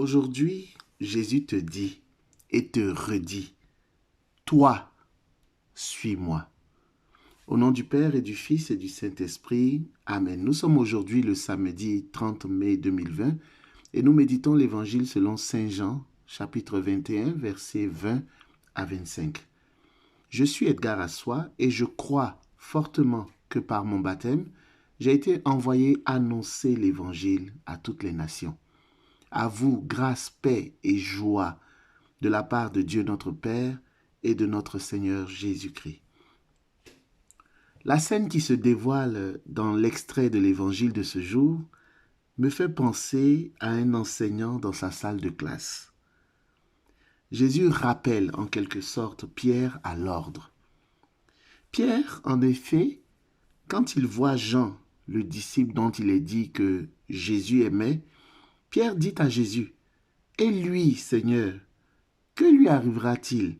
Aujourd'hui, Jésus te dit et te redit, toi, suis-moi. Au nom du Père et du Fils et du Saint-Esprit, Amen. Nous sommes aujourd'hui le samedi 30 mai 2020 et nous méditons l'Évangile selon Saint Jean, chapitre 21, versets 20 à 25. Je suis Edgar Assois et je crois fortement que par mon baptême, j'ai été envoyé annoncer l'Évangile à toutes les nations. À vous, grâce, paix et joie de la part de Dieu notre Père et de notre Seigneur Jésus-Christ. La scène qui se dévoile dans l'extrait de l'Évangile de ce jour me fait penser à un enseignant dans sa salle de classe. Jésus rappelle en quelque sorte Pierre à l'ordre. Pierre, en effet, quand il voit Jean, le disciple dont il est dit que Jésus aimait, Pierre dit à Jésus, « Et lui, Seigneur, que lui arrivera-t-il »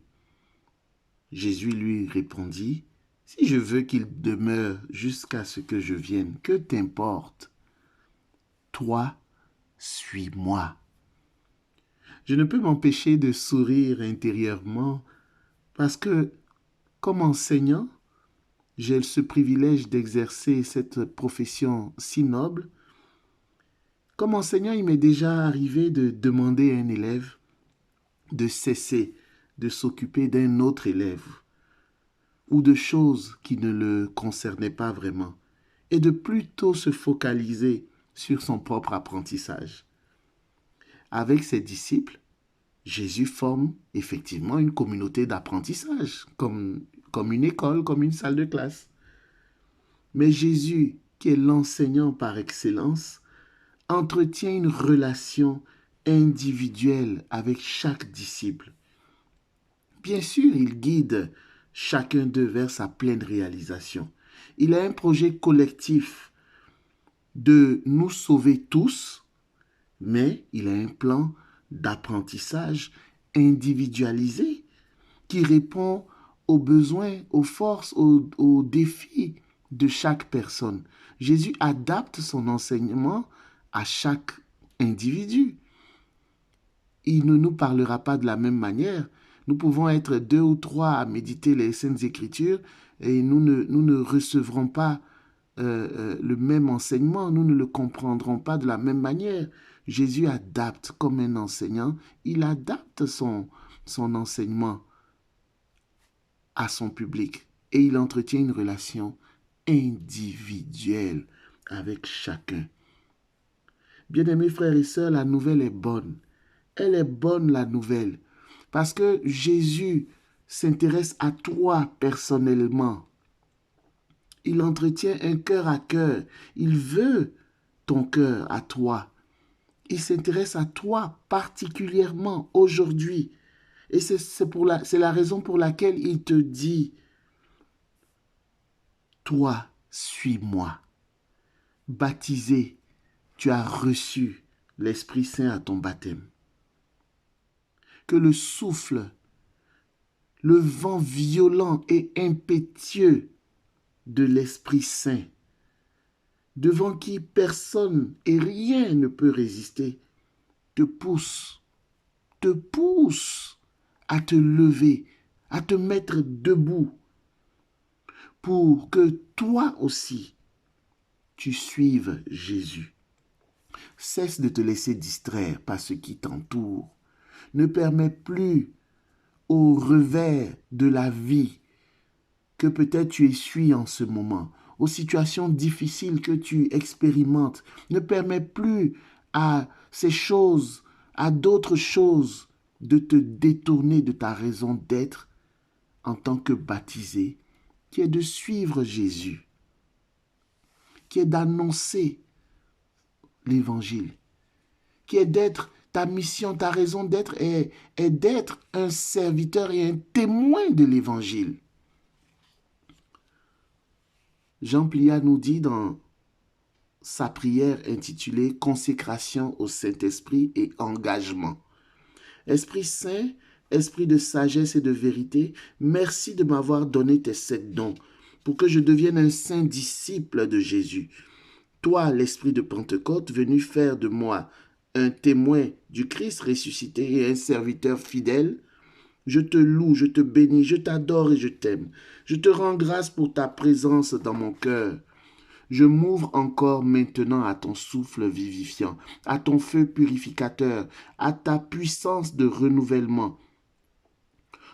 Jésus lui répondit, « Si je veux qu'il demeure jusqu'à ce que je vienne, que t'importe? Toi, suis-moi. » Je ne peux m'empêcher de sourire intérieurement parce que, comme enseignant, j'ai ce privilège d'exercer cette profession si noble. Comme enseignant, il m'est déjà arrivé de demander à un élève de cesser de s'occuper d'un autre élève ou de choses qui ne le concernaient pas vraiment et de plutôt se focaliser sur son propre apprentissage. Avec ses disciples, Jésus forme effectivement une communauté d'apprentissage, comme une école, comme une salle de classe. Mais Jésus, qui est l'enseignant par excellence, entretient une relation individuelle avec chaque disciple. Bien sûr, il guide chacun d'eux vers sa pleine réalisation. Il a un projet collectif de nous sauver tous, mais il a un plan d'apprentissage individualisé qui répond aux besoins, aux forces, aux défis de chaque personne. Jésus adapte son enseignement à chaque individu. Il ne nous parlera pas de la même manière. Nous pouvons être 2 ou 3 à méditer les Saintes Écritures et nous ne recevrons pas le même enseignement, nous ne le comprendrons pas de la même manière. Jésus adapte comme un enseignant, il adapte son enseignement à son public et il entretient une relation individuelle avec chacun. Bien-aimés frères et sœurs, la nouvelle est bonne. Elle est bonne, la nouvelle, parce que Jésus s'intéresse à toi personnellement. Il entretient un cœur à cœur. Il veut ton cœur à toi. Il s'intéresse à toi particulièrement aujourd'hui. Et c'est la raison pour laquelle il te dit, toi, suis-moi. Baptisé, tu as reçu l'Esprit Saint à ton baptême. Que le souffle, le vent violent et impétueux de l'Esprit Saint, devant qui personne et rien ne peut résister, te pousse à te lever, à te mettre debout, pour que toi aussi, tu suives Jésus. Cesse de te laisser distraire par ce qui t'entoure. Ne permets plus au revers de la vie que peut-être tu essuies en ce moment, aux situations difficiles que tu expérimentes. Ne permets plus à ces choses, à d'autres choses, de te détourner de ta raison d'être en tant que baptisé, qui est de suivre Jésus, qui est d'annoncer l'Évangile, qui est d'être, ta mission, ta raison d'être est d'être un serviteur et un témoin de l'Évangile. Jean Plia nous dit dans sa prière intitulée « Consécration au Saint-Esprit et engagement ». Esprit Saint, Esprit de sagesse et de vérité, merci de m'avoir donné tes 7 dons pour que je devienne un saint disciple de Jésus. Toi, l'Esprit de Pentecôte, venu faire de moi un témoin du Christ ressuscité et un serviteur fidèle. Je te loue, je te bénis, je t'adore et je t'aime. Je te rends grâce pour ta présence dans mon cœur. Je m'ouvre encore maintenant à ton souffle vivifiant, à ton feu purificateur, à ta puissance de renouvellement.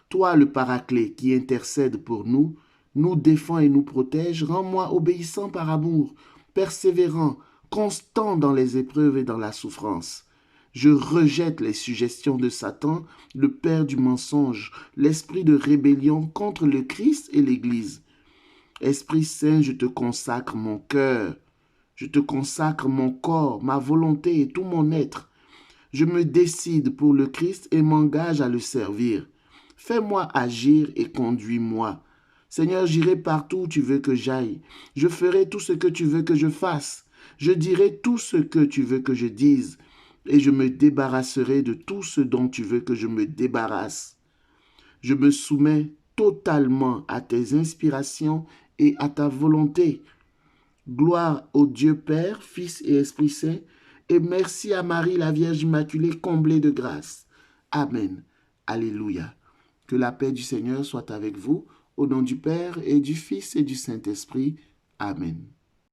Toi, le Paraclet qui intercède pour nous, nous défend et nous protège, rends-moi obéissant par amour, persévérant, constant dans les épreuves et dans la souffrance. Je rejette les suggestions de Satan, le père du mensonge, l'esprit de rébellion contre le Christ et l'Église. Esprit Saint, je te consacre mon cœur, je te consacre mon corps, ma volonté et tout mon être. Je me décide pour le Christ et m'engage à le servir. Fais-moi agir et conduis-moi. Seigneur, j'irai partout où tu veux que j'aille. Je ferai tout ce que tu veux que je fasse. Je dirai tout ce que tu veux que je dise. Et je me débarrasserai de tout ce dont tu veux que je me débarrasse. Je me soumets totalement à tes inspirations et à ta volonté. Gloire au Dieu Père, Fils et Esprit Saint, et merci à Marie, la Vierge Immaculée, comblée de grâce. Amen. Alléluia. Que la paix du Seigneur soit avec vous, au nom du Père et du Fils et du Saint-Esprit. Amen.